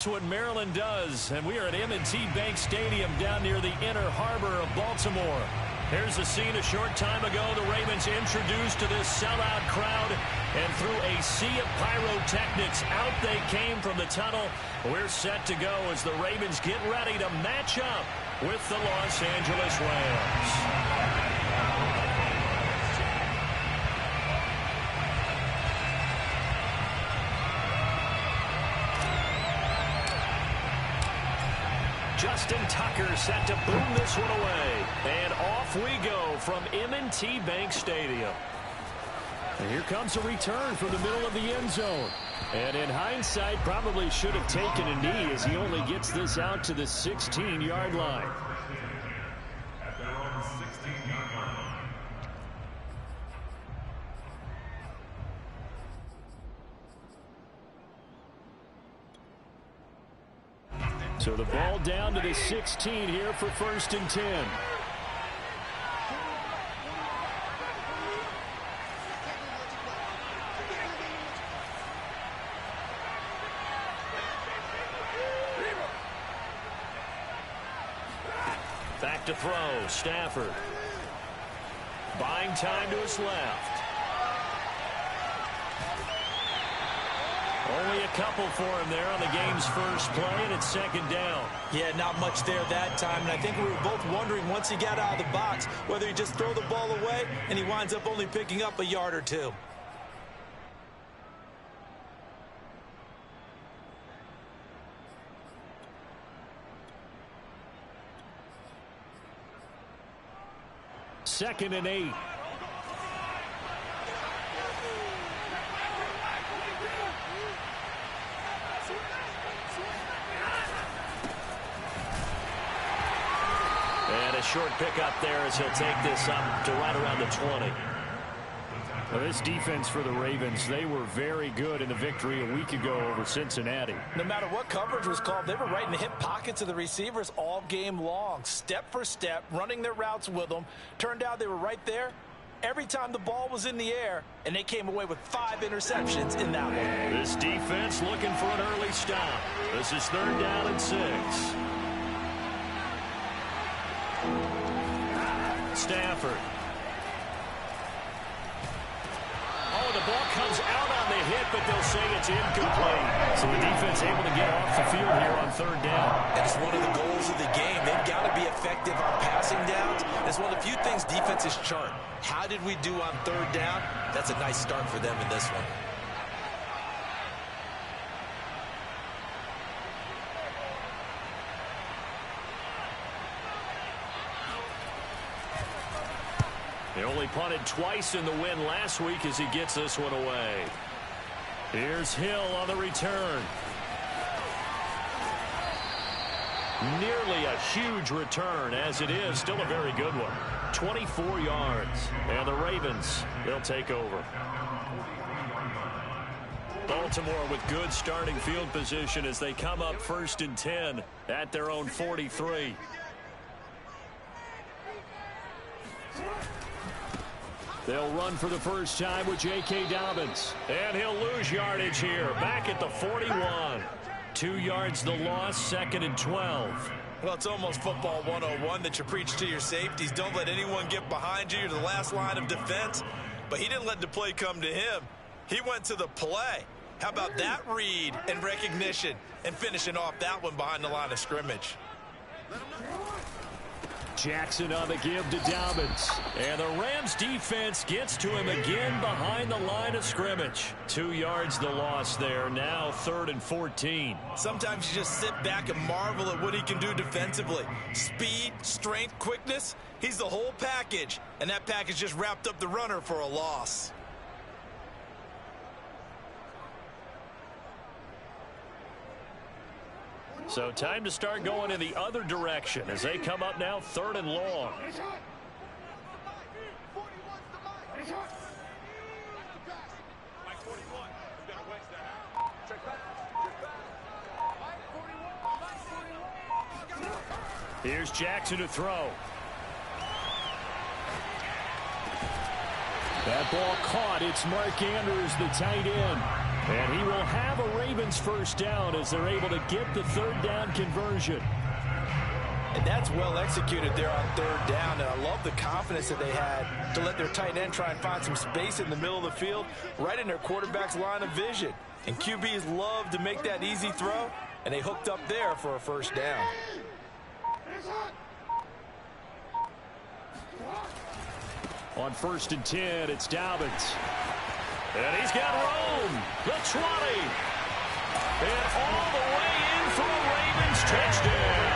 That's what Maryland does, and we are at M&T Bank Stadium down near the inner harbor of Baltimore. Here's a scene a short time ago. The Ravens introduced to this sellout crowd, and through a sea of pyrotechnics, out they came from the tunnel. We're set to go as the Ravens get ready to match up with the Los Angeles Rams. Justin Tucker set to boom this one away. And off we go from M&T Bank Stadium. And here comes a return from the middle of the end zone. And in hindsight, probably should have taken a knee as he only gets this out to the 16-yard line. So the ball down to the 16 here for 1st and 10. Back to throw, Stafford. Buying time to his left. Only a couple for him there on the game's first play, and it's 2nd down. Yeah, not much there that time, and I think we were both wondering once he got out of the box whether he just throw the ball away and he winds up only picking up a yard or two. Second and 8. And a short pickup there as he'll take this up to right around the 20. Well, this defense for the Ravens, they were very good in the victory a week ago over Cincinnati. No matter what coverage was called, they were right in the hip pockets of the receivers all game long, step for step, running their routes with them. Turned out they were right there every time the ball was in the air, and they came away with 5 interceptions in that one. This defense looking for an early stop. This is 3rd down and 6. Stafford. Oh, the ball comes out on the hit, but they'll say it's incomplete. So the defense able to get off the field here on 3rd down. And it's one of the goals of the game. They've got to be effective on passing downs. It's one of the few things defenses chart. How did we do on 3rd down? That's a nice start for them in this one. They only punted twice in the win last week as he gets this one away. Here's Hill on the return. Nearly a huge return, as it is still a very good one. 24 yards. And the Ravens, they'll take over. Baltimore with good starting field position as they come up 1st and 10 at their own 43. They'll run for the first time with J.K. Dobbins. And he'll lose yardage here. Back at the 41. 2 yards the loss, 2nd and 12. Well, it's almost football 101 that you preach to your safeties. Don't let anyone get behind you. You're the last line of defense. But he didn't let the play come to him. He went to the play. How about that read and recognition and finishing off that one behind the line of scrimmage? Jackson on the give to Dobbins. And the Rams defense gets to him again behind the line of scrimmage. 2 yards the loss there. Now 3rd and 14. Sometimes you just sit back and marvel at what he can do defensively. Speed, strength, quickness. He's the whole package. And that package just wrapped up the runner for a loss. So time to start going in the other direction as they come up now 3rd and long. Here's Jackson to throw. That ball caught. It's Mark Andrews, the tight end. And he will have a Ravens first down as they're able to get the third down conversion. And that's well executed there on third down. And I love the confidence that they had to let their tight end try and find some space in the middle of the field, right in their quarterback's line of vision. And QBs love to make that easy throw, and they hooked up there for a first down. On 1st and 10, it's Dobbins. And he's got room. The 20. And all the way in for a Ravens touchdown.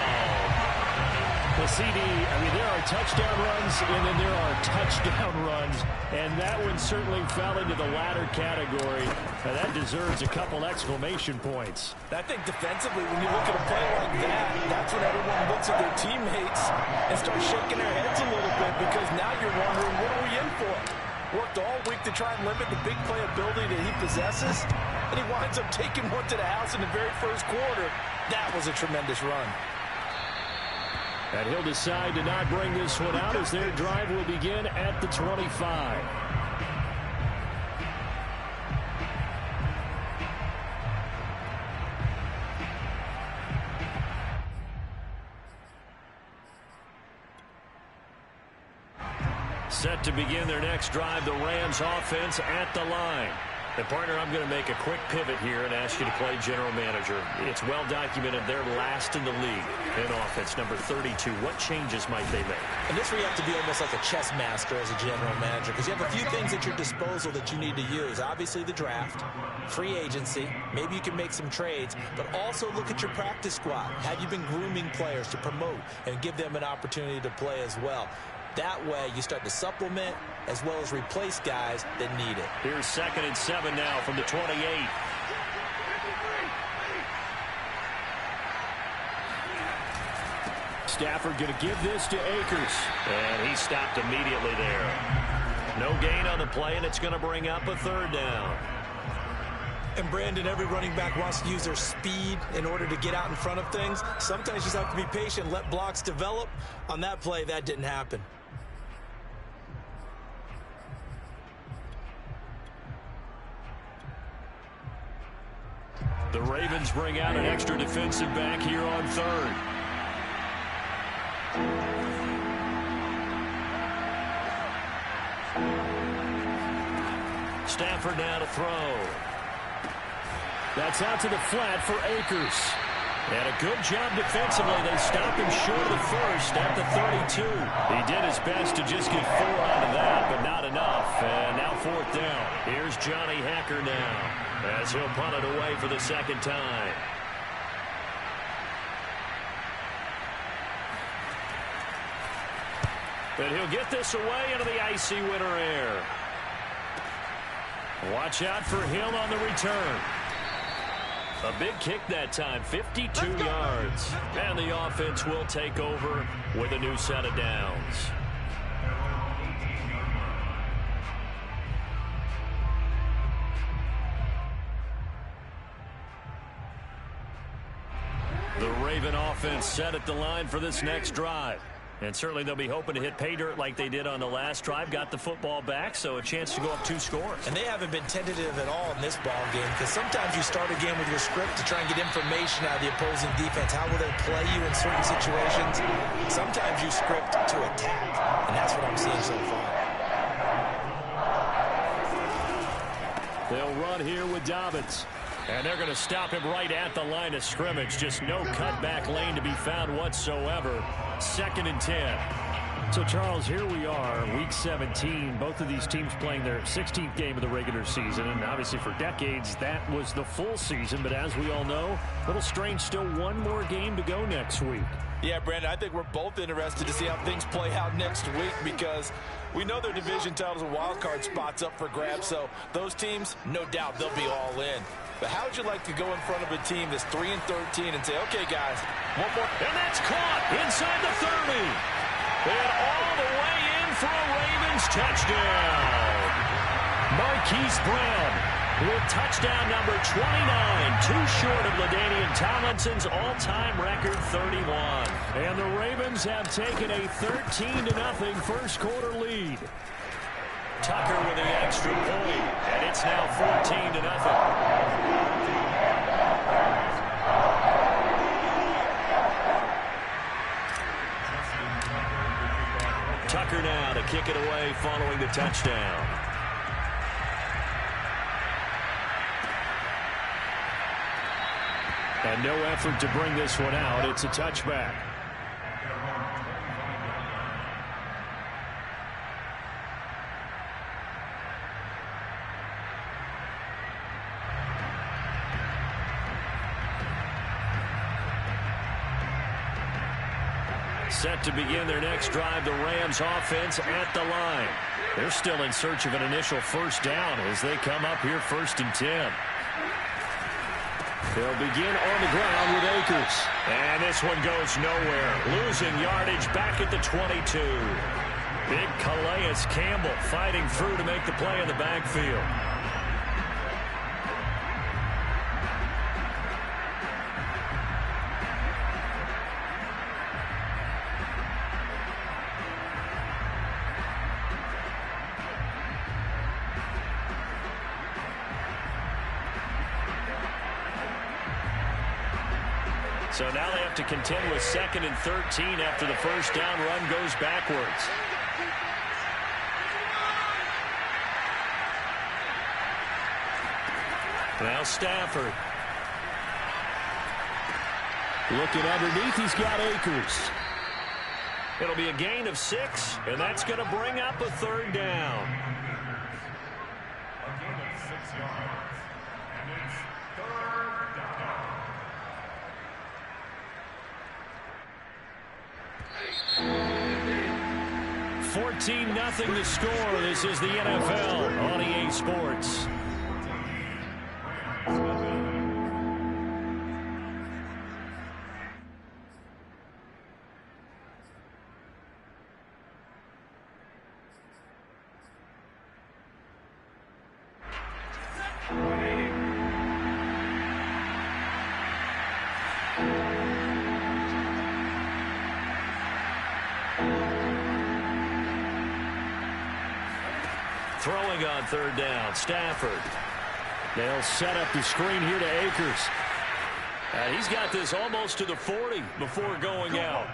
The CD, I mean, there are touchdown runs, and then there are touchdown runs. And that one certainly fell into the latter category. And that deserves a couple exclamation points. I think defensively, when you look at a play like that, that's when everyone looks at their teammates and starts shaking their heads a little bit, because now you're wondering, what are we in for? Worked all week to try and limit the big play ability that he possesses, and he winds up taking one to the house in the very first quarter. That was a tremendous run. And he'll decide to not bring this one out as their drive will begin at the 25. Set to begin their next drive, the Rams offense at the line. And, partner, I'm going to make a quick pivot here and ask you to play general manager. It's well documented they're last in the league in offense, number 32. What changes might they make? And this where you have to be almost like a chess master as a general manager, because you have a few things at your disposal that you need to use. Obviously, the draft, free agency, maybe you can make some trades, but also look at your practice squad. Have you been grooming players to promote and give them an opportunity to play as well? That way, you start to supplement as well as replace guys that need it. Here's 2nd and 7 now from the 28. Stafford going to give this to Akers. And he stopped immediately there. No gain on the play, and it's going to bring up a third down. And, Brandon, every running back wants to use their speed in order to get out in front of things. Sometimes you just have to be patient, let blocks develop. On that play, that didn't happen. The Ravens bring out an extra defensive back here on 3rd. Stafford now to throw. That's out to the flat for Akers. And a good job defensively. They stopped him short of the first at the 32. He did his best to just get 4 out of that, but not enough. And now 4th down. Here's Johnny Hacker now as he'll punt it away for the second time. And he'll get this away into the icy winter air. Watch out for Hill on the return. A big kick that time, 52 yards. And the offense will take over with a new set of downs. The Raven offense set at the line for this next drive. And certainly they'll be hoping to hit pay dirt like they did on the last drive. Got the football back, so a chance to go up 2 scores. And they haven't been tentative at all in this ball game, because sometimes you start a game with your script to try and get information out of the opposing defense. How will they play you in certain situations? Sometimes you script to attack, and that's what I'm seeing so far. They'll run here with Dobbins. And they're going to stop him right at the line of scrimmage. Just no cutback lane to be found whatsoever. 2nd and 10. So, Charles, here we are, Week 17. Both of these teams playing their 16th game of the regular season. And obviously for decades, that was the full season. But as we all know, a little strange, still one more game to go next week. Yeah, Brandon, I think we're both interested to see how things play out next week, because we know their division titles and wild card spots up for grabs. So those teams, no doubt, they'll be all in. But how would you like to go in front of a team that's 3-13 and say, okay, guys, one more. And that's caught inside the 30. And all the way in for a Ravens touchdown. Marquise Brown with touchdown number 29. Too short of LaDainian Tomlinson's all-time record 31. And the Ravens have taken a 13-0 first quarter lead. Tucker with the extra point. And it's now 14-0. Hacker now to kick it away following the touchdown. And no effort to bring this one out. It's a touchback. Set to begin their next drive, the Rams offense at the line. They're still in search of an initial first down as they come up here 1st and 10. They'll begin on the ground with Akers. And this one goes nowhere. Losing yardage back at the 22. Big Calais Campbell fighting through to make the play in the backfield. So now they have to contend with 2nd and 13 after the first down run goes backwards. Now Stafford. Looking underneath, he's got Akers. It'll be a gain of 6, and that's going to bring up a 3rd down. A gain of 6 yards, and it's 3rd down. 14-0 to score. This is the NFL on EA Sports. Throwing on 3rd down, Stafford. They'll set up the screen here to Akers. He's got this almost to the 40 before going out.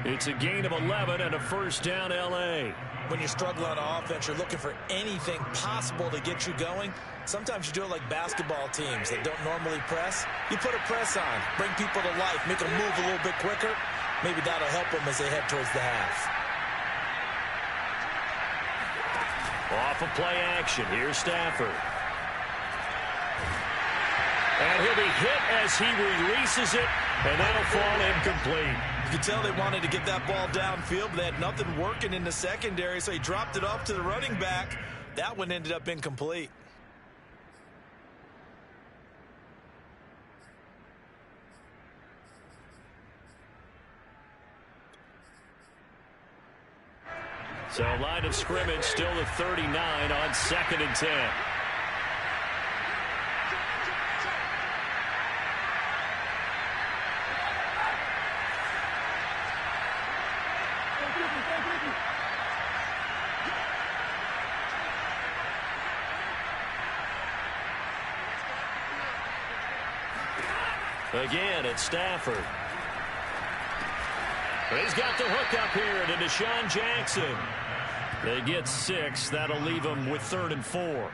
It's a gain of 11 and a first down, L.A. When you struggle on offense, you're looking for anything possible to get you going. Sometimes you do it like basketball teams that don't normally press. You put a press on, bring people to life, make them move a little bit quicker. Maybe that'll help them as they head towards the half. Off of play action. Here's Stafford. And he'll be hit as he releases it, and that'll fall incomplete. You could tell they wanted to get that ball downfield, but they had nothing working in the secondary, so he dropped it off to the running back. That one ended up incomplete. So line of scrimmage still the 39 on 2nd and 10. Again, it's Stafford. He's got the hook up here to Deshaun Jackson. They get 6. That'll leave them with 3rd and 4.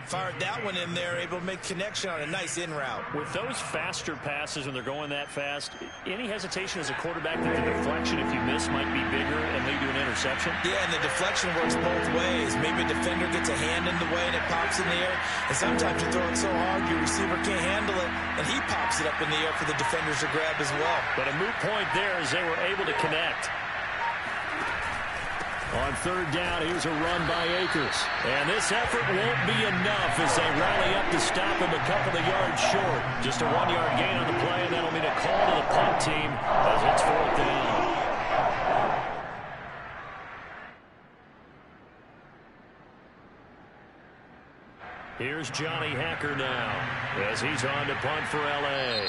Fired that one in there, able to make connection on a nice in route. With those faster passes when they're going that fast, any hesitation as a quarterback that the deflection, if you miss, might be bigger and lead to an interception? Yeah, and the deflection works both ways. Maybe a defender gets a hand in the way and it pops in the air. And sometimes you throw it so hard your receiver can't handle it, and he pops it up in the air for the defenders to grab as well. But a moot point there as they were able to connect. On 3rd down, here's a run by Akers. And this effort won't be enough as they rally up to stop him a couple of yards short. Just a 1-yard gain on the play, and that'll mean a call to the punt team as it's 4th down. Here's Johnny Hacker now as he's on to punt for L.A.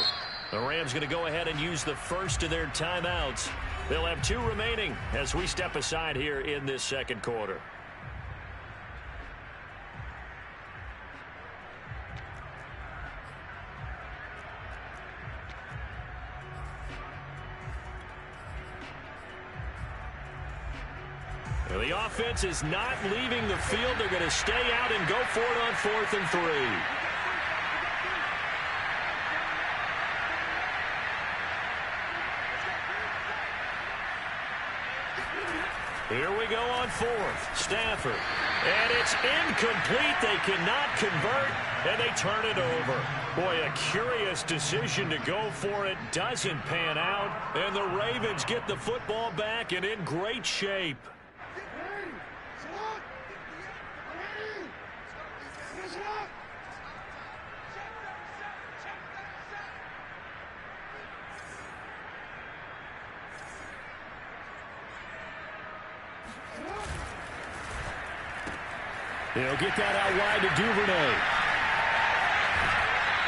The Rams going to go ahead and use the first of their timeouts. They'll have 2 remaining as we step aside here in this 2nd quarter. The offense is not leaving the field. They're going to stay out and go for it on 4th and 3. Here we go on 4th. Stafford. And it's incomplete. They cannot convert, and they turn it over. Boy, a curious decision to go for it. Doesn't pan out, and the Ravens get the football back and in great shape. He'll get that out wide to Duvernay.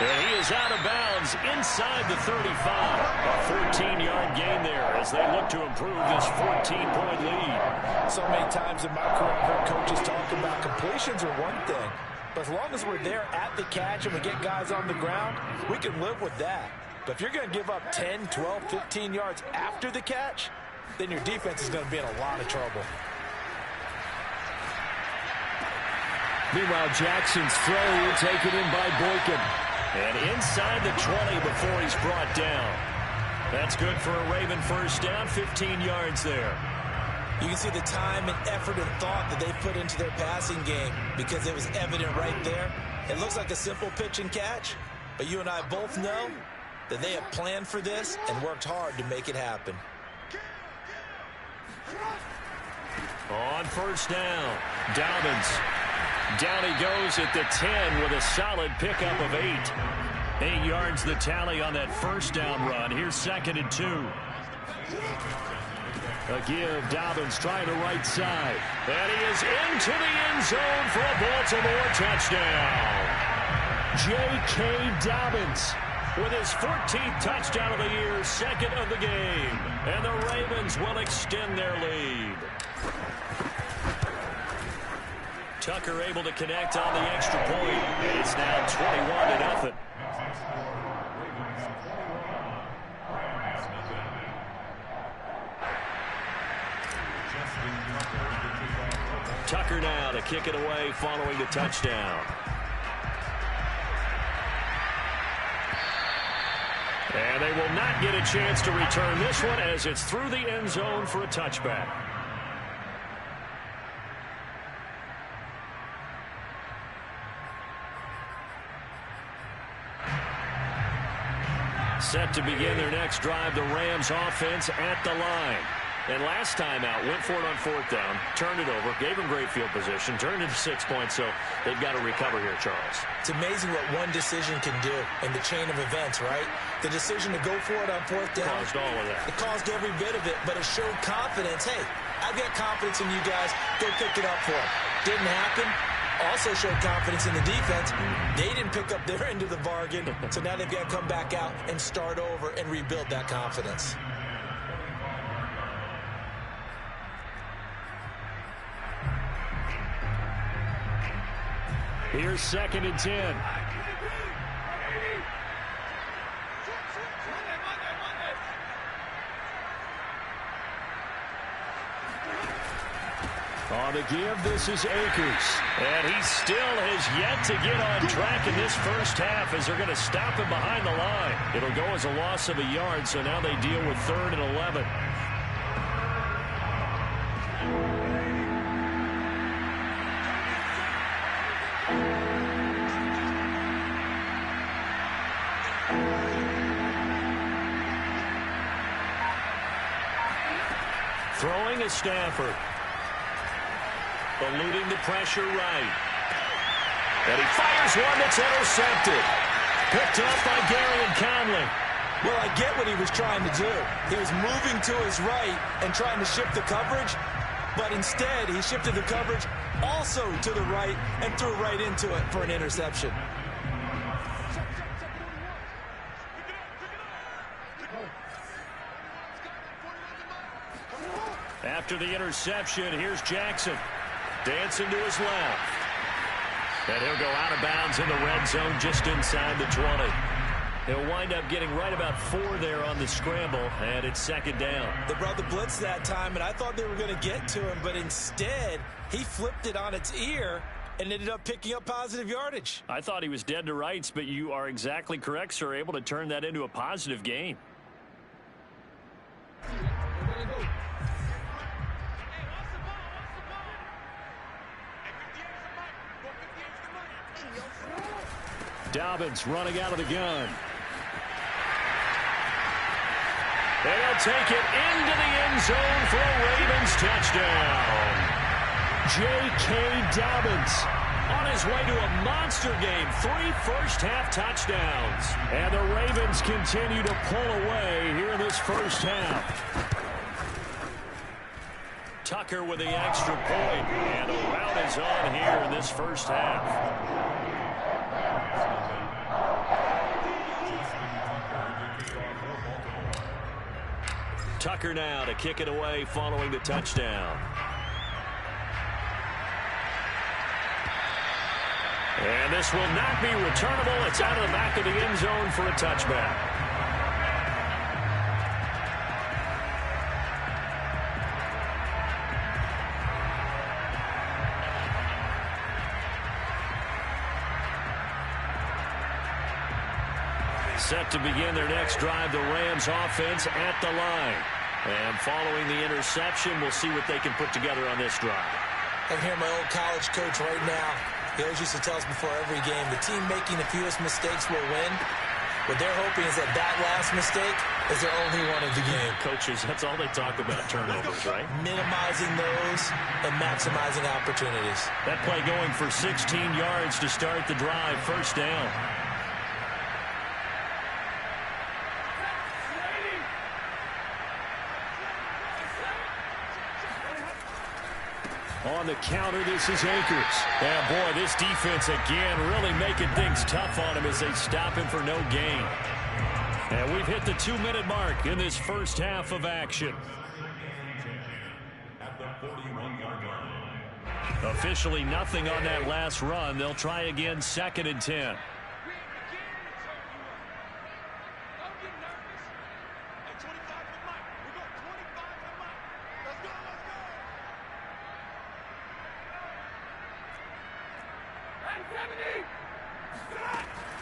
And he is out of bounds inside the 35. A 14-yard gain there as they look to improve this 14-point lead. So many times in my career, I've heard coaches talk about completions are one thing. But as long as we're there at the catch and we get guys on the ground, we can live with that. But if you're going to give up 10, 12, 15 yards after the catch, then your defense is going to be in a lot of trouble. Meanwhile, Jackson's throw taken in by Boykin. And inside the 20 before he's brought down. That's good for a Raven first down, 15 yards there. You can see the time and effort and thought that they put into their passing game because it was evident right there. It looks like a simple pitch and catch, but you and I both know that they have planned for this and worked hard to make it happen. On first down, Dobbins. Down he goes at the 10 with a solid pickup of 8. 8 yards the tally on that first down run. Here's 2nd and 2. A give, Dobbins trying the right side. And he is into the end zone for a Baltimore touchdown. J.K. Dobbins with his 14th touchdown of the year, 2nd of the game. And the Ravens will extend their lead. Tucker able to connect on the extra point. It's now 21-0. Tucker now to kick it away following the touchdown. And they will not get a chance to return this one as it's through the end zone for a touchback. Set to begin their next drive, the Rams offense at the line. And last time out, went for it on 4th down, turned it over, gave them great field position, turned it to 6 points, so they've got to recover here, Charles. It's amazing what one decision can do in the chain of events, right? The decision to go for it on 4th down. Caused all of that. It caused every bit of it, but it showed confidence. Hey, I've got confidence in you guys. Go pick it up for them. Didn't happen. Also showed confidence in the defense. They didn't pick up their end of the bargain, so now they've got to come back out and start over and rebuild that confidence. Here's 2nd and 10. On the give, this is Akers. And he still has yet to get on track in this first half as they're going to stop him behind the line. It'll go as a loss of a yard, so now they deal with 3rd and 11. Throwing is Stafford. Eluding the pressure right. And he fires one that's intercepted. Picked up by Gary and Conley. Well, I get what he was trying to do. He was moving to his right and trying to shift the coverage, but instead he shifted the coverage also to the right and threw right into it for an interception. After the interception, here's Jackson. Dancing to his left. And he'll go out of bounds in the red zone just inside the 20. He'll wind up getting right about 4 there on the scramble, and it's second down. They brought the blitz that time, and I thought they were going to get to him, but instead he flipped it on its ear and ended up picking up positive yardage. I thought he was dead to rights, but you are exactly correct, sir. Able to turn that into a positive gain. Dobbins running out of the gun. And he'll take it into the end zone for a Ravens touchdown. J.K. Dobbins on his way to a monster game. 3 first-half touchdowns. And the Ravens continue to pull away here in this first half. Tucker with the extra point. And a rout is on here in this first half. Tucker now to kick it away following the touchdown. And this will not be returnable. It's out of the back of the end zone for a touchback. Set to begin their next drive, the Rams offense at the line. And following the interception, we'll see what they can put together on this drive. I can hear my old college coach right now. He always used to tell us before every game, the team making the fewest mistakes will win. What they're hoping is that that last mistake is their only one of the game. Coaches, that's all they talk about, turnovers, right? Minimizing those and maximizing opportunities. That play going for 16 yards to start the drive, first down. On the counter, this is Akers. And boy, this defense again really making things tough on him as they stop him for no gain. And we've hit the 2-minute mark in this first half of action. At the 41-yard line. Officially nothing on that last run. They'll try again, 2nd and 10.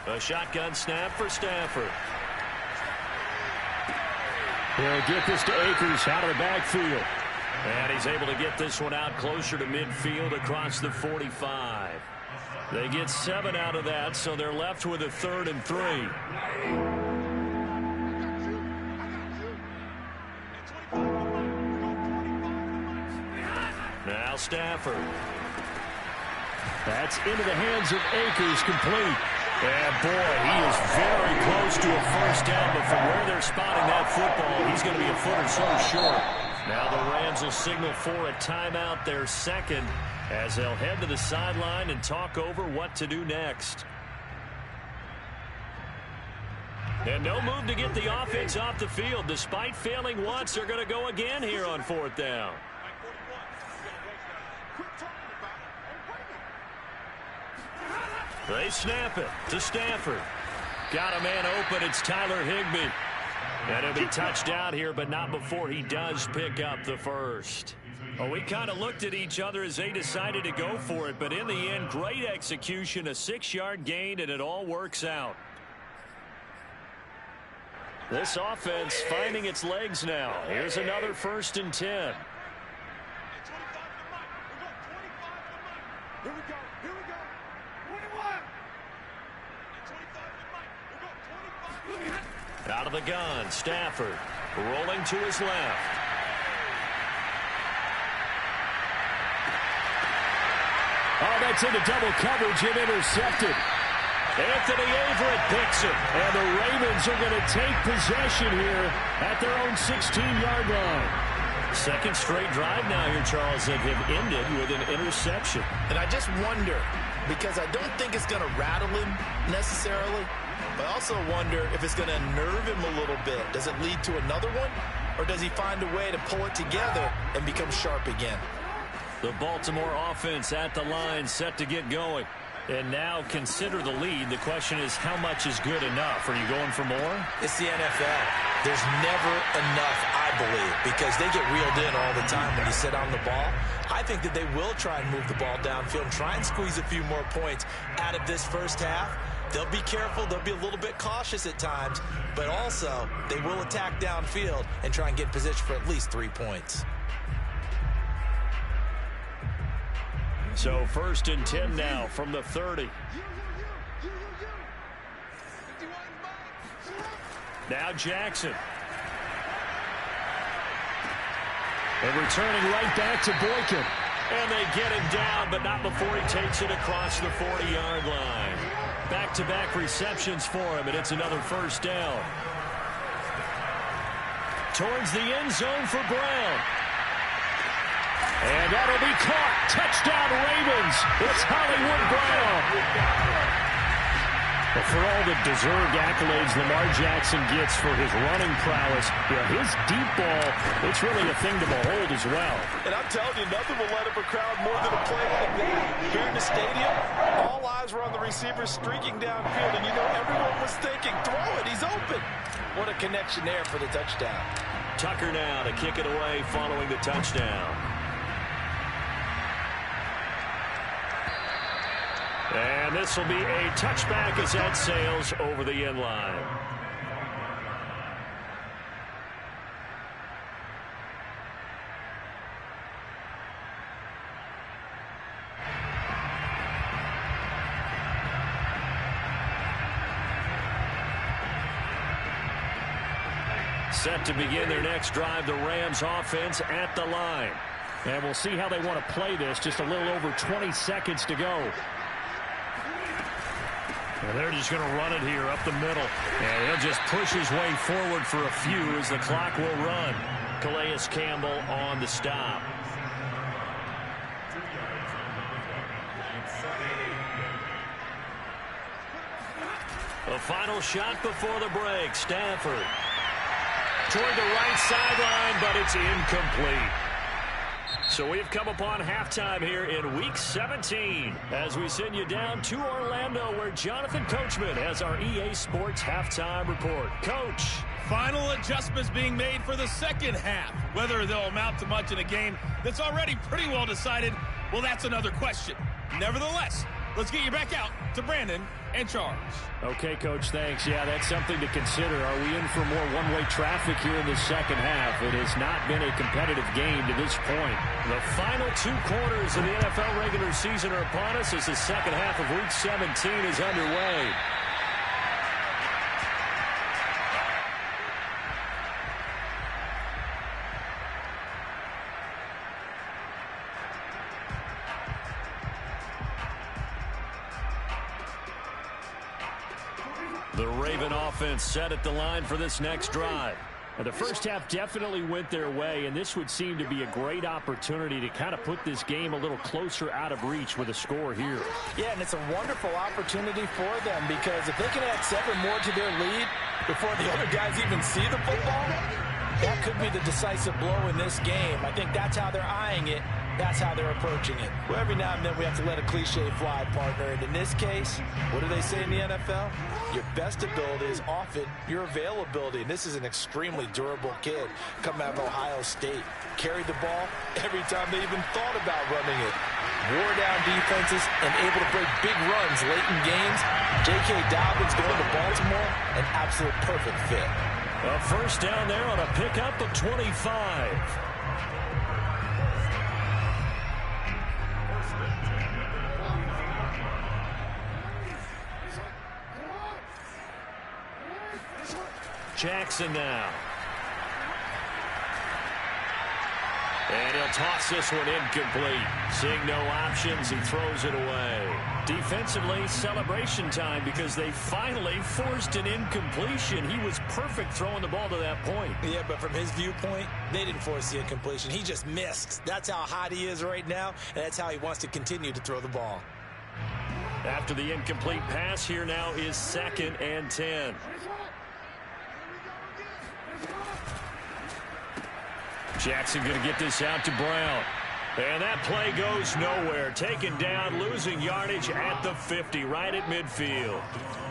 A shotgun snap for Stafford. He'll get this to Akers out of the backfield. And he's able to get this one out closer to midfield across the 45. They get 7 out of that, so they're left with a 3rd and 3. Now Stafford. That's into the hands of Akers, complete. And boy, he is very close to a first down, but from where they're spotting that football, he's going to be a foot or so short. Now the Rams will signal for a timeout, their second, as they'll head to the sideline and talk over what to do next. And no move to get the offense off the field. Despite failing once, they're going to go again here on 4th down. They snap it to Stafford. Got a man open. It's Tyler Higbee. And he'll be touched out here, but not before he does pick up the first. Well, we kind of looked at each other as they decided to go for it, but in the end, great execution, a 6-yard gain, and it all works out. This offense finding its legs now. Here's another 1st and 10. Here we go. 21. Out of the gun, Stafford rolling to his left. Oh, that's into double coverage and intercepted. Anthony Averett picks it, and the Ravens are going to take possession here at their own 16-yard line. 2nd straight drive now here, Charles, that have ended with an interception. And I just wonder, because I don't think it's going to rattle him necessarily, but I also wonder if it's going to nerve him a little bit. Does it lead to another one, or does he find a way to pull it together and become sharp again? The Baltimore offense at the line, set to get going. And now consider the lead. The question is, how much is good enough? Are you going for more? It's the NFL. There's never enough, I believe, because they get reeled in all the time when you sit on the ball. I think that they will try and move the ball downfield and try and squeeze a few more points out of this first half. They'll be careful. They'll be a little bit cautious at times, but also they will attack downfield and try and get in position for at least 3 points. So 1st and 10 now from the 30. Now Jackson. And returning right back to Boykin. And they get him down, but not before he takes it across the 40-yard line. Back-to-back receptions for him, and it's another first down. Towards the end zone for Brown. And that'll be caught. Touchdown, Ravens. It's Hollywood Brown. But for all the deserved accolades Lamar Jackson gets for his running prowess, his deep ball, it's really a thing to behold as well. And I'm telling you, nothing will light up a crowd more than a play like that. Here in the stadium, all eyes were on the receiver streaking downfield, and you know everyone was thinking, throw it, he's open. What a connection there for the touchdown. Tucker now to kick it away following the touchdown. And this will be a touchback as that sails over the end line. Set to begin their next drive, the Rams offense at the line. And we'll see how they want to play this. Just a little over 20 seconds to go. And they're just going to run it here up the middle. And he'll just push his way forward for a few as the clock will run. Calais Campbell on the stop. A final shot before the break. Stafford toward the right sideline, but it's incomplete. So we've come upon halftime here in Week 17 as we send you down to Orlando where Jonathan Coachman has our EA Sports halftime report. Coach. Final adjustments being made for the second half. Whether they'll amount to much in a game that's already pretty well decided, well, that's another question. Nevertheless, let's get you back out to Brandon and Charles. Okay, Coach, thanks. Yeah, that's something to consider. Are we in for more one-way traffic here in the second half? It has not been a competitive game to this point. The final 2 quarters of the NFL regular season are upon us as the second half of Week 17 is underway. The Raven offense set at the line for this next drive. The first half definitely went their way, and this would seem to be a great opportunity to kind of put this game a little closer out of reach with a score here. Yeah, and it's a wonderful opportunity for them because if they can add 7 more to their lead before the other guys even see the football, that could be the decisive blow in this game. I think that's how they're eyeing it. That's how they're approaching it. Well, every now and then we have to let a cliche fly, partner. And in this case, what do they say in the NFL? Your best ability is often your availability. And this is an extremely durable kid coming out of Ohio State. Carried the ball every time they even thought about running it. Wore down defenses and able to break big runs late in games. J.K. Dobbins going to Baltimore, an absolute perfect fit. A first down there on a pickup of 25. Jackson now. And he'll toss this one incomplete. Seeing no options, he throws it away. Defensively, celebration time because they finally forced an incompletion. He was perfect throwing the ball to that point. Yeah, but from his viewpoint, they didn't force the incompletion. He just missed. That's how hot he is right now, and that's how he wants to continue to throw the ball. After the incomplete pass, here now is 2nd and 10. Jackson going to get this out to Brown. And that play goes nowhere. Taken down, losing yardage at the 50, right at midfield.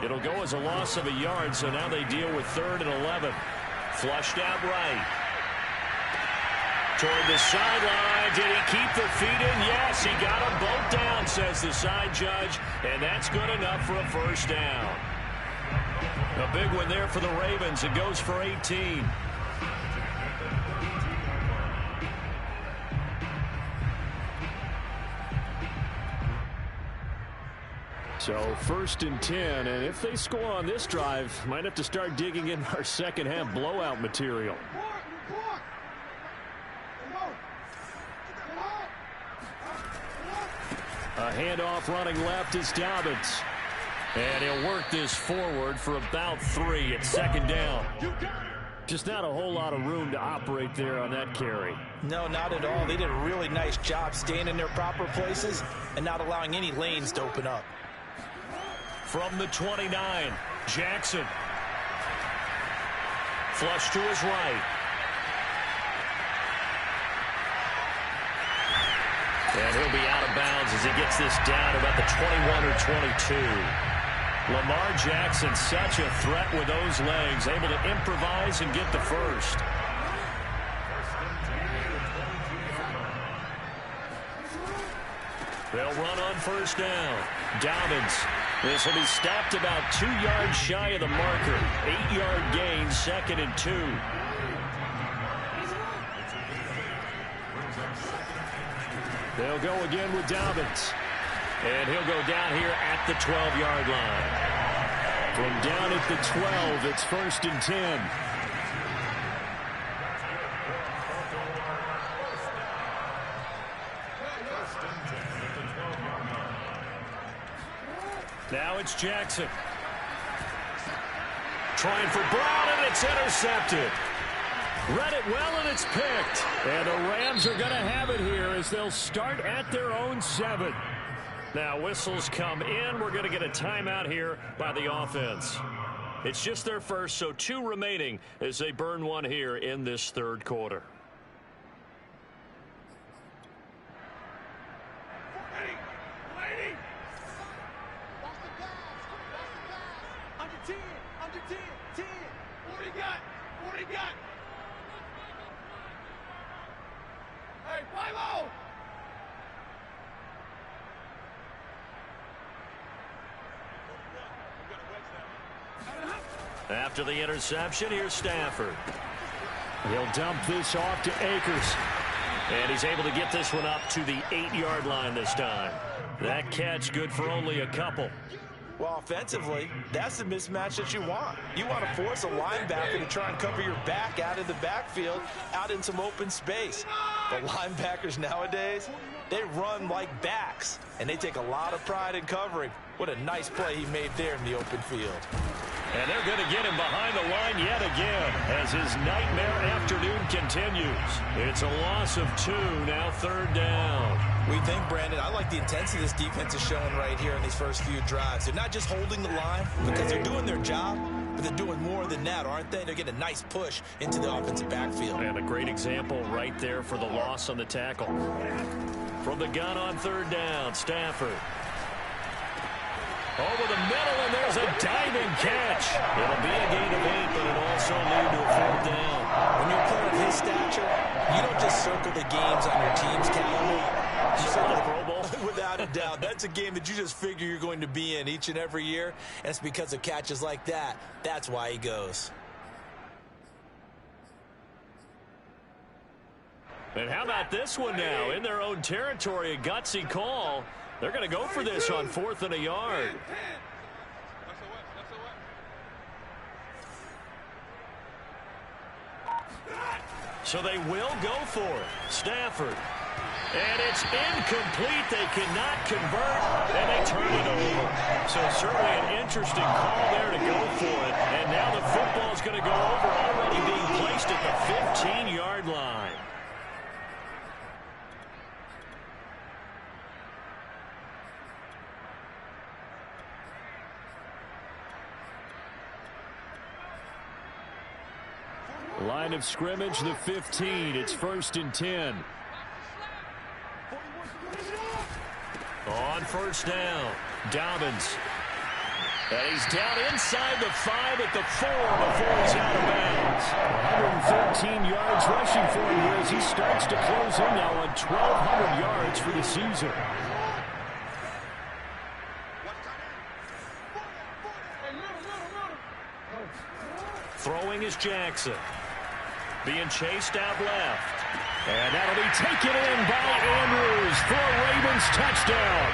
It'll go as a loss of a yard, so now they deal with 3rd and 11. Flushed out right. Toward the sideline. Did he keep the feet in? Yes, he got them both down, says the side judge. And that's good enough for a first down. A big one there for the Ravens. It goes for 18. So 1st and 10, and if they score on this drive, might have to start digging in our second half blowout material. A handoff running left is Dobbins. And he'll work this forward for about 3 at 2nd down. Just not a whole lot of room to operate there on that carry. No, not at all. They did a really nice job staying in their proper places and not allowing any lanes to open up. From the 29, Jackson. Flush to his right. And he'll be out of bounds as he gets this down about the 21 or 22. Lamar Jackson, such a threat with those legs, able to improvise and get the first. They'll run on 1st down. Dobbins. This will be stopped about 2 yards shy of the marker. 8-yard gain, 2nd and 2. They'll go again with Dobbins. And he'll go down here at the 12-yard line. From down at the 12, it's 1st and 10. Now it's Jackson. Trying for Brown, and it's intercepted. Read it well, and it's picked. And the Rams are going to have it here as they'll start at their own 7. Now whistles come in. We're going to get a timeout here by the offense. It's just their first, so 2 remaining as they burn one here in this 3rd quarter. After the interception, here's Stafford. He'll dump this off to Akers. And he's able to get this one up to the 8-yard line this time. That catch good for only a couple. Well, offensively, that's the mismatch that you want. You want to force a linebacker to try and cover your back out of the backfield, out in some open space. The linebackers nowadays, they run like backs, and they take a lot of pride in covering. What a nice play he made there in the open field. And they're going to get him behind the line yet again as his nightmare afternoon continues. It's a loss of 2, now 3rd down. We think, Brandon, I like the intensity this defense is showing right here in these first few drives. They're not just holding the line because they're doing their job, but they're doing more than that, aren't they? They're getting a nice push into the offensive backfield. And a great example right there for the loss on the tackle. From the gun on 3rd down, Stafford. Over the middle, and there's a diving catch. It'll be a gain of 8, but it'll also lead to a 4th down. When you're a player of his stature, you don't just circle the games on your team's calendar. You circle the Pro Bowl. Without a doubt. That's a game that you just figure you're going to be in each and every year, and it's because of catches like that. That's why he goes. And how about this one now? In their own territory, a gutsy call. They're going to go for this on 4th and a yard. So they will go for it. Stafford. And it's incomplete. They cannot convert, and they turn it over. So certainly an interesting call there to go for it. And now the football is going to go over, already being placed at the 15-yard line. Line of scrimmage, the 15. It's 1st and 10. On first down, Dobbins. And he's down inside the 5 at the 4 before he's out of bounds. 113 yards rushing for him here as he starts to close in now on 1,200 yards for the season. Throwing is Jackson. Being chased out left. And that'll be taken in by Andrews for a Ravens touchdown.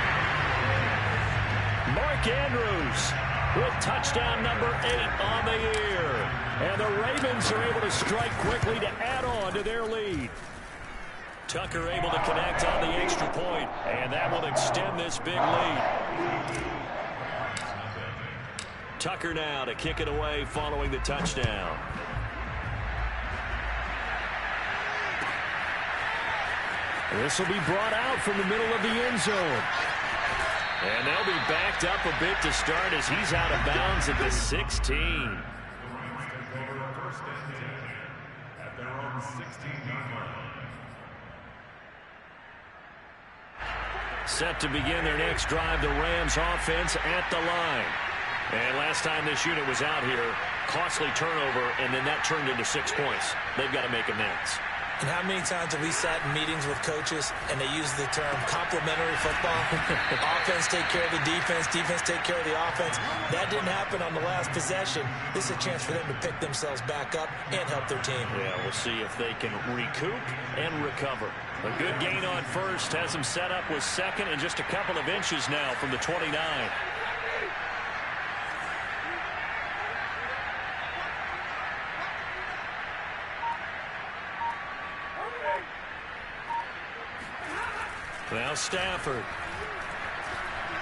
Mark Andrews with touchdown number 8 on the year. And the Ravens are able to strike quickly to add on to their lead. Tucker able to connect on the extra point, and that will extend this big lead. Tucker now to kick it away following the touchdown. This will be brought out from the middle of the end zone. And they'll be backed up a bit to start as he's out of bounds at the 16. Set to begin their next drive, the Rams offense at the line. And last time this unit was out here, costly turnover, and then that turned into 6 points. They've got to make amends. And how many times have we sat in meetings with coaches and they use the term complementary football? Offense take care of the defense, defense take care of the offense. That didn't happen on the last possession. This is a chance for them to pick themselves back up and help their team. Yeah, we'll see if they can recoup and recover. A good gain on first has them set up with second and just a couple of inches now from the 29. Now Stafford.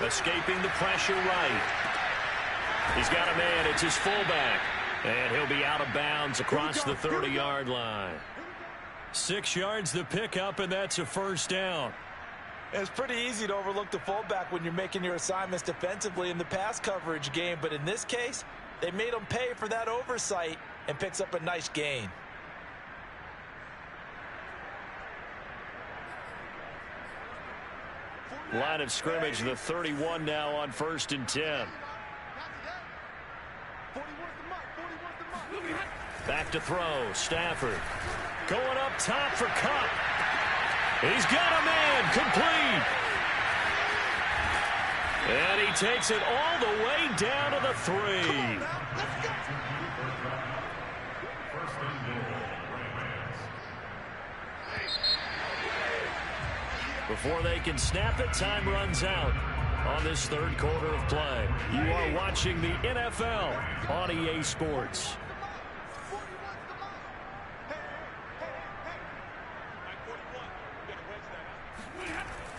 Escaping the pressure right. He's got a man. It's his fullback. And he'll be out of bounds across the 30-yard line. 6 yards the pickup, and that's a first down. It's pretty easy to overlook the fullback when you're making your assignments defensively in the pass coverage game. But in this case, they made him pay for that oversight and picks up a nice gain. Line of scrimmage, the 31 now on 1st and 10. Back to throw, Stafford. Going up top for Cup. He's got a man, complete. And he takes it all the way down to the 3. Before they can snap it, time runs out on this third quarter of play. You are watching the NFL on EA Sports.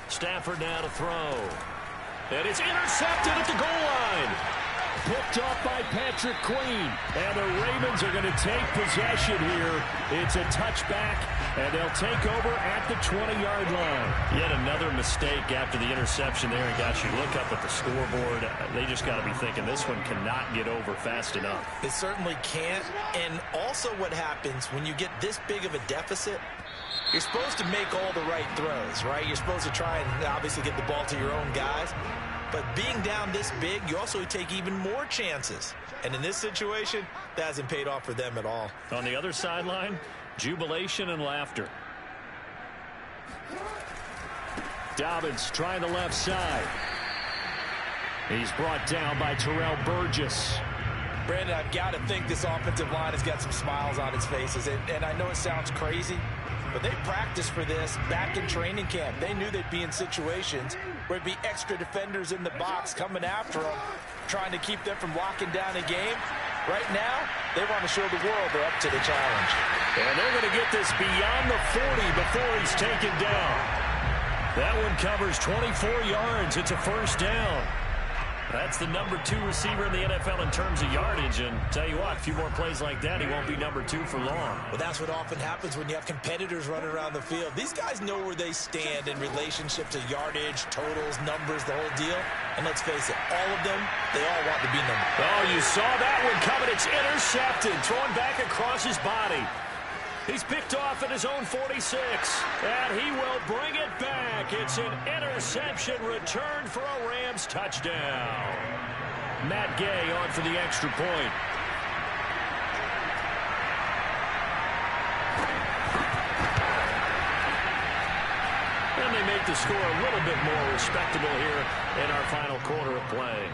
Stafford now to throw. And it's intercepted at the goal line. Picked off by Patrick Queen. And the Ravens are going to take possession here. It's a touchback, and they'll take over at the 20-yard line. Yet another mistake after the interception there. And gosh, you look up at the scoreboard. They just got to be thinking this one cannot get over fast enough. It certainly can't. And also what happens when you get this big of a deficit, you're supposed to make all the right throws, right? You're supposed to try and obviously get the ball to your own guys. But being down this big, you also take even more chances. And in this situation, that hasn't paid off for them at all. On the other sideline, jubilation and laughter. Dobbins trying the left side. He's brought down by Terrell Burgess. Brandon, I've got to think this offensive line has got some smiles on its faces. And I know it sounds crazy, but they practiced for this back in training camp. They knew they'd be in situations where it'd be extra defenders in the box coming after them, trying to keep them from locking down a game. Right now, they want to show the world they're up to the challenge. And they're going to get this beyond the 40 before he's taken down. That one covers 24 yards. It's a first down. That's the number 2 receiver in the NFL in terms of yardage. And tell you what, a few more plays like that, he won't be number 2 for long. Well, that's what often happens when you have competitors running around the field. These guys know where they stand in relationship to yardage, totals, numbers, the whole deal. And let's face it, all of them, they all want to be number 1. Oh, you saw that one coming. It's intercepted. Throwing back across his body. He's picked off at his own 46, and he will bring it back. It's an interception returned for a Rams touchdown. Matt Gay on for the extra point. And they make the score a little bit more respectable here in our final quarter of play.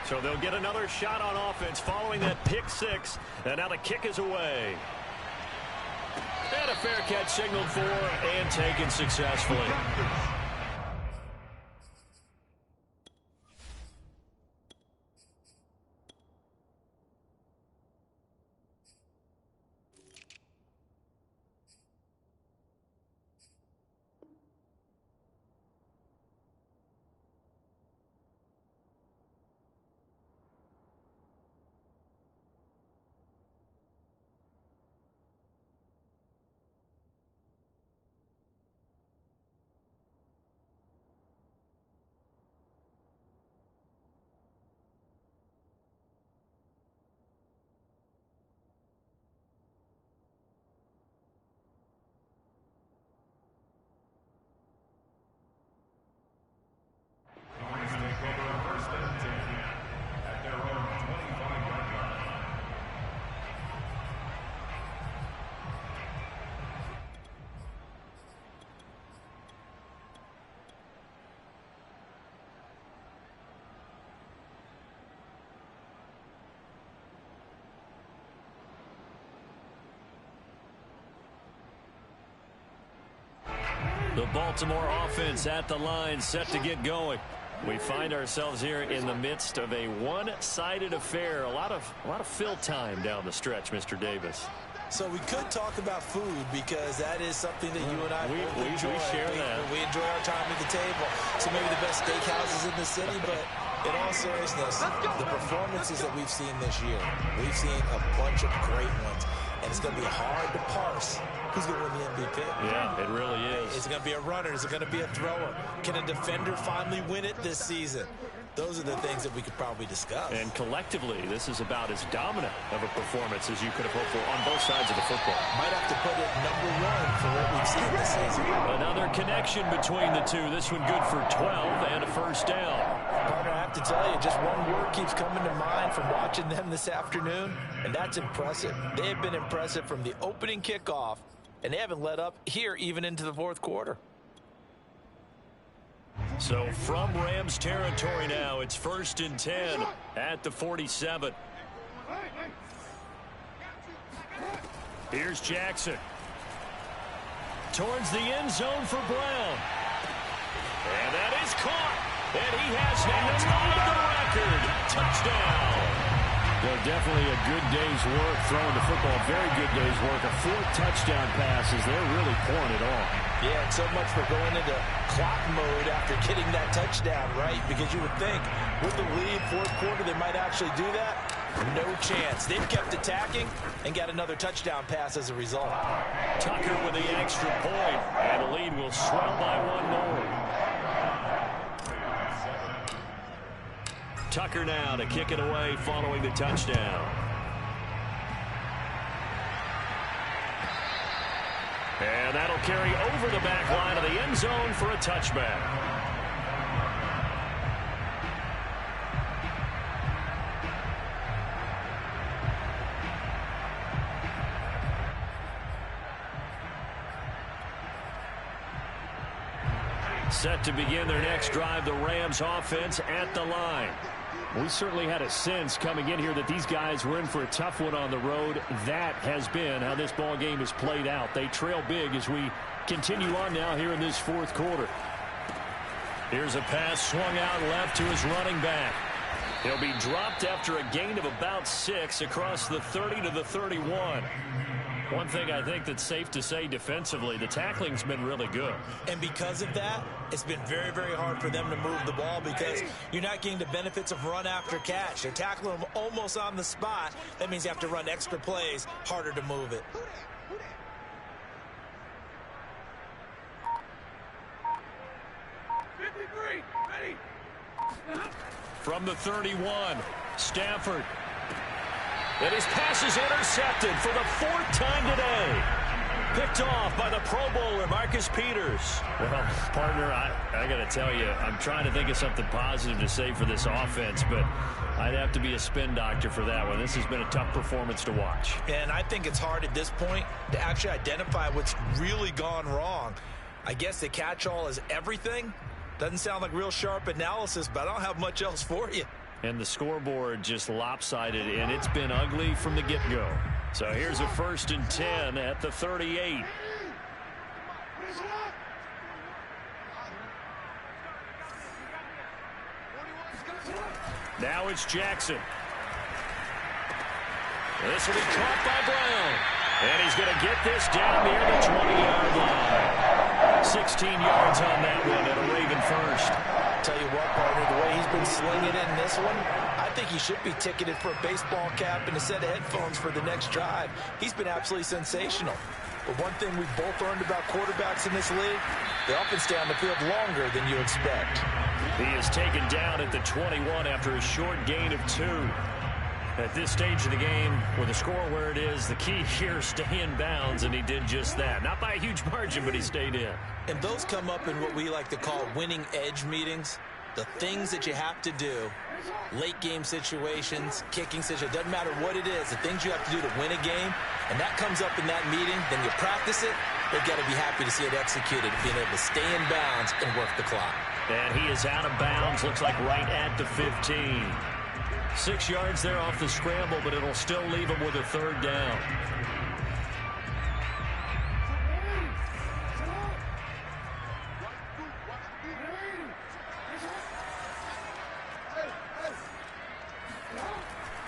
So they'll get another shot on offense following that pick six. And now the kick is away. And a fair catch signaled for and taken successfully. The Baltimore offense at the line, set to get going. We find ourselves here in the midst of a one-sided affair. A lot of fill time down the stretch, Mr. Davis. So we could talk about food because that is something that you and I we enjoy. share that. We enjoy our time at the table. So maybe the best steakhouses in the city, but in all seriousness, the performances that we've seen this year, we've seen a bunch of great ones. And it's going to be hard to parse who's going to win the MVP. Yeah, it really is. Is it going to be a runner? Is it going to be a thrower? Can a defender finally win it this season? Those are the things that we could probably discuss. And collectively, this is about as dominant of a performance as you could have hoped for on both sides of the football. Might have to put it #1 for what we've seen this season. Another connection between the two. This one good for 12 and a first down. Partner, I have to tell you, just one word keeps coming to mind from watching them this afternoon, and that's impressive. They have been impressive from the opening kickoff, and they haven't let up here even into the fourth quarter. So from Rams territory now, it's 1st and 10 at the 47. Here's Jackson. Towards the end zone for Brown. And that is caught. And he has now tied the record. Touchdown. Well, definitely a good day's work throwing the football. Very good day's work. A 4th touchdown passes. They're really pouring it on. Yeah, and so much for going into clock mode after getting that touchdown, right? Because you would think with the lead, fourth quarter, they might actually do that. No chance. They've kept attacking and got another touchdown pass as a result. Tucker with the extra point, and the lead will swell by one more. Tucker now to kick it away following the touchdown. And that'll carry over the back line of the end zone for a touchback. Set to begin their next drive, the Rams offense at the line. We certainly had a sense coming in here that these guys were in for a tough one on the road. That has been how this ball game has played out. They trail big as we continue on now here in this fourth quarter. Here's a pass swung out left to his running back. He'll be dropped after a gain of about 6 across the 30 to the 31. One thing I think that's safe to say defensively, the tackling's been really good. And because of that, it's been very, very hard for them to move the ball because you're not getting the benefits of run after catch. They're tackling them almost on the spot. That means you have to run extra plays, harder to move it. Ready? From the 31, Stafford. And his pass is intercepted for the 4th time today. Picked off by the Pro Bowler, Marcus Peters. Well, partner, I got to tell you, I'm trying to think of something positive to say for this offense, but I'd have to be a spin doctor for that one. This has been a tough performance to watch. And I think it's hard at this point to actually identify what's really gone wrong. I guess the catch-all is everything. Doesn't sound like real sharp analysis, but I don't have much else for you. And the scoreboard just lopsided, and it's been ugly from the get-go. So here's a 1st and 10 at the 38. Now it's Jackson. This will be caught by Brown. And he's going to get this down near the 20-yard line. 16 yards on that one at a Raven first. Tell you what, partner, the way he's been slinging it in this one, I think he should be ticketed for a baseball cap and a set of headphones for the next drive. He's been absolutely sensational. But one thing we've both learned about quarterbacks in this league, they often stay on the field longer than you expect. He is taken down at the 21 after a short gain of 2. At this stage of the game, with the score where it is, the key here is stay in bounds, and he did just that. Not by a huge margin, but he stayed in. And those come up in what we like to call winning edge meetings. The things that you have to do, late game situations, kicking situations, doesn't matter what it is, the things you have to do to win a game, and that comes up in that meeting, then you practice it, they've got to be happy to see it executed, being able to stay in bounds and work the clock. And he is out of bounds, looks like right at the 15. 6 yards there off the scramble, but it'll still leave him with a 3rd down.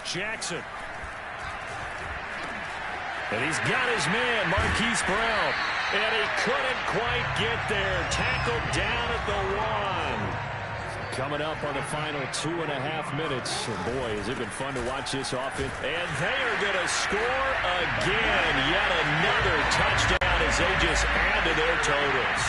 Jackson. And he's got his man, Marquise Brown. And he couldn't quite get there. Tackled down at the 1. Coming up on the final 2.5 minutes. And boy, has it been fun to watch this offense. And they are going to score again. Yet another touchdown as they just add to their totals.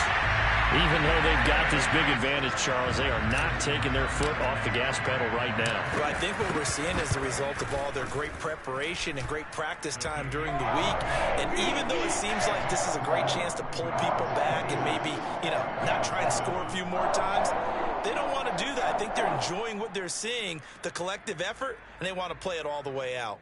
Even though they've got this big advantage, Charles, they are not taking their foot off the gas pedal right now. Well, I think what we're seeing is the result of all their great preparation and great practice time during the week. And even though it seems like this is a great chance to pull people back and maybe, not try and score a few more times, they don't want to do that. I think they're enjoying what they're seeing, the collective effort, and they want to play it all the way out.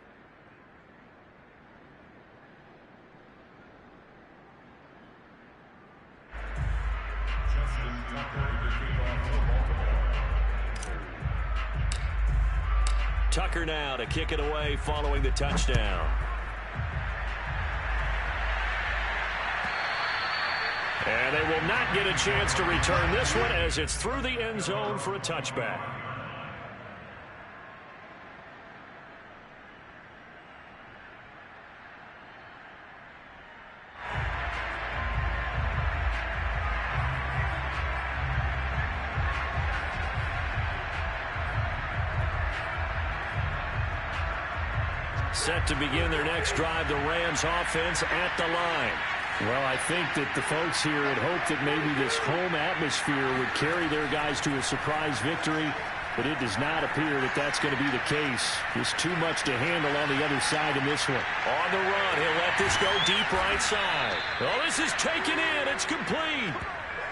Tucker now to kick it away following the touchdown. And they will not get a chance to return this one as it's through the end zone for a touchback. Set to begin their next drive, the Rams offense at the line. Well, I think that the folks here had hoped that maybe this home atmosphere would carry their guys to a surprise victory, but it does not appear that that's going to be the case. Just too much to handle on the other side in this one. On the run, he'll let this go deep right side. Oh, this is taken in. It's complete.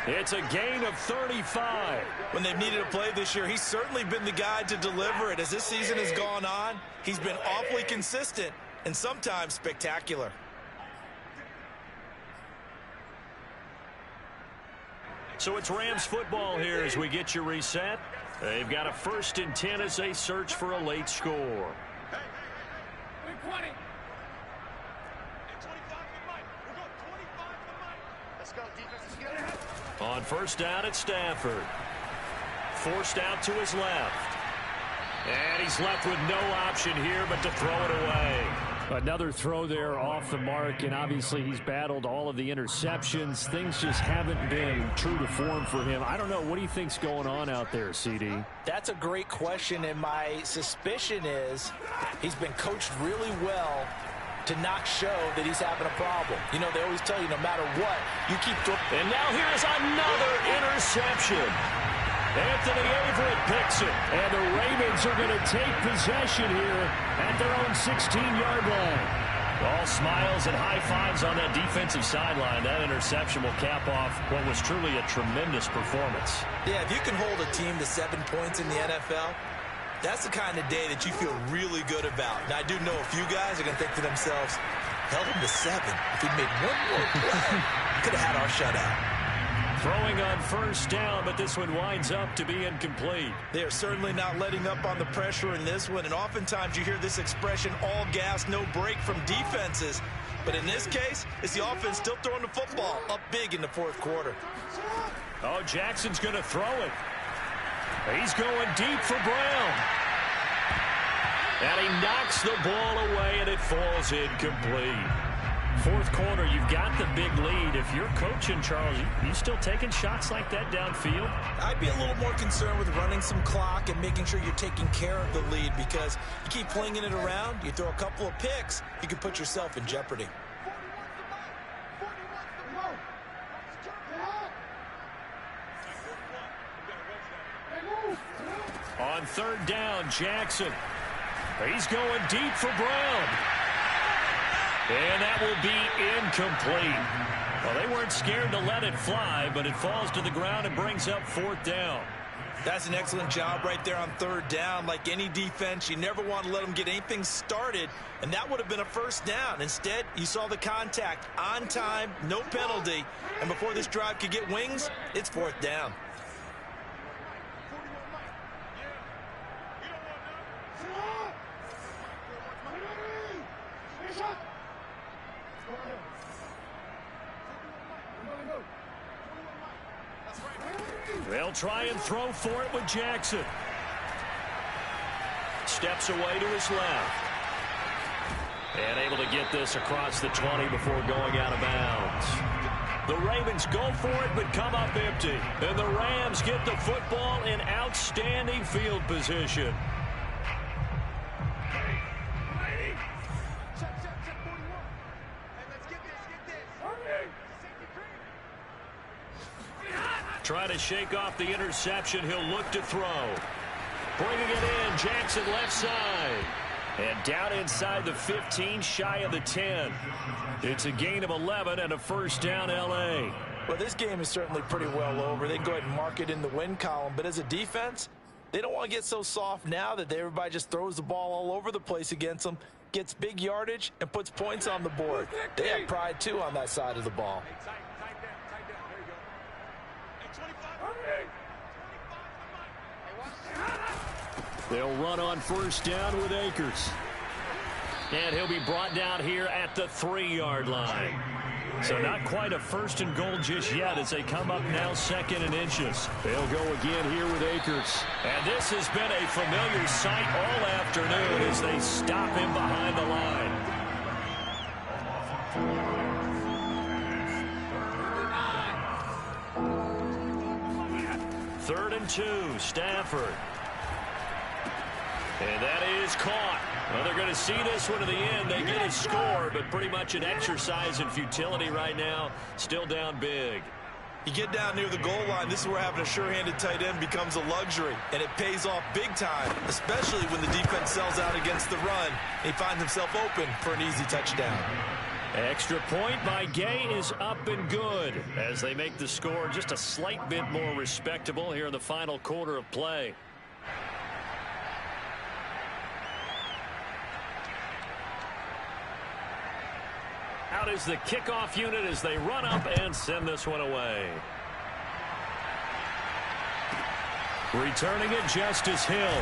It's a gain of 35. When they've needed a play this year, he's certainly been the guy to deliver it. As this season has gone on, he's been awfully consistent and sometimes spectacular. So it's Rams football here as we get you reset. They've got a 1st and 10 as they search for a late score. On 1st down at Stafford. Forced out to his left. And he's left with no option here but to throw it away. Another throw there off the mark, and obviously he's battled all of the interceptions. Things just haven't been true to form for him. I don't know. What do you think's going on out there, CD? That's a great question, and my suspicion is he's been coached really well to not show that he's having a problem. You know, they always tell you no matter what, you keep throwing. And now here's another interception. Anthony Averett picks it. And the Ravens are going to take possession here at their own 16-yard line. All smiles and high fives on that defensive sideline. That interception will cap off what was truly a tremendous performance. Yeah, if you can hold a team to 7 points in the NFL, that's the kind of day that you feel really good about. Now, I do know a few guys are going to think to themselves, held him to 7. If he'd made one more play, we could have had our shutout. Throwing on first down, but this one winds up to be incomplete. They are certainly not letting up on the pressure in this one, and oftentimes you hear this expression, all gas, no break from defenses. But in this case, it's the offense still throwing the football up big in the fourth quarter. Oh, Jackson's going to throw it. He's going deep for Brown. And he knocks the ball away, and it falls incomplete. Fourth quarter, you've got the big lead. If you're coaching, Charles, you still taking shots like that downfield? I'd be a little more concerned with running some clock and making sure you're taking care of the lead, because you keep flinging it around, you throw a couple of picks, you can put yourself in jeopardy. On third down, Jackson. He's going deep for Brown. And that will be incomplete. Well, they weren't scared to let it fly, but it falls to the ground and brings up fourth down. That's an excellent job right there on third down. Like any defense, you never want to let them get anything started, and that would have been a first down. Instead, you saw the contact on time, no penalty, and before this drive could get wings, it's fourth down. They'll try and throw for it with Jackson. Steps away to his left. And able to get this across the 20 before going out of bounds. The Ravens go for it but come up empty. And the Rams get the football in outstanding field position. Trying to shake off the interception. He'll look to throw. Bringing it in. Jackson left side. And down inside the 15, shy of the 10. It's a gain of 11 and a first down, L.A. Well, this game is certainly pretty well over. They can go ahead and mark it in the win column. But as a defense, they don't want to get so soft now that everybody just throws the ball all over the place against them, gets big yardage, and puts points on the board. They have pride, too, on that side of the ball. They'll run on first down with Akers. And he'll be brought down here at the 3-yard line. So not quite a first and goal just yet as they come up now second and inches. They'll go again here with Akers. And this has been a familiar sight all afternoon as they stop him behind the line. Third and 2, Stafford. And that is caught. Well, they're going to see this one to the end. They get a score, but pretty much an exercise in futility right now. Still down big. You get down near the goal line, this is where having a sure-handed tight end becomes a luxury, and it pays off big time, especially when the defense sells out against the run. He finds himself open for an easy touchdown. Extra point by Gay is up and good as they make the score just a slight bit more respectable here in the final quarter of play. Out is the kickoff unit as they run up and send this one away. Returning it, Justice Hill.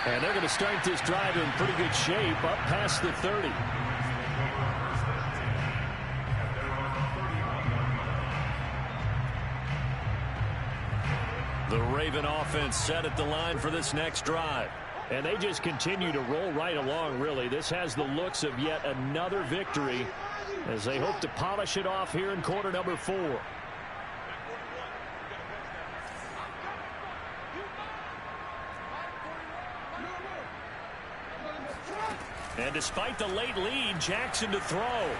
And they're going to start this drive in pretty good shape up past the 30. The Raven offense set at the line for this next drive. And they just continue to roll right along, really. This has the looks of yet another victory as they hope to polish it off here in quarter number 4. And despite the late lead, Jackson to throw.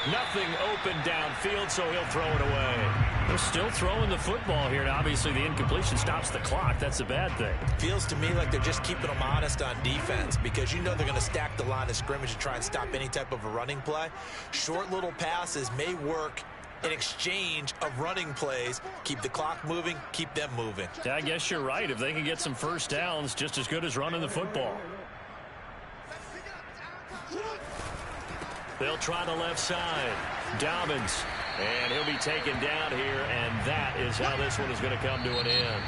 Nothing open downfield, so he'll throw it away. They're still throwing the football here, and obviously the incompletion stops the clock. That's a bad thing. Feels to me like they're just keeping them honest on defense because you know they're going to stack the line of scrimmage and try and stop any type of a running play. Short little passes may work in exchange of running plays. Keep the clock moving, keep them moving. Yeah, I guess you're right. If they can get some first downs, just as good as running the football. They'll try the left side. Dobbins. And he'll be taken down here, and that is how this one is going to come to an end.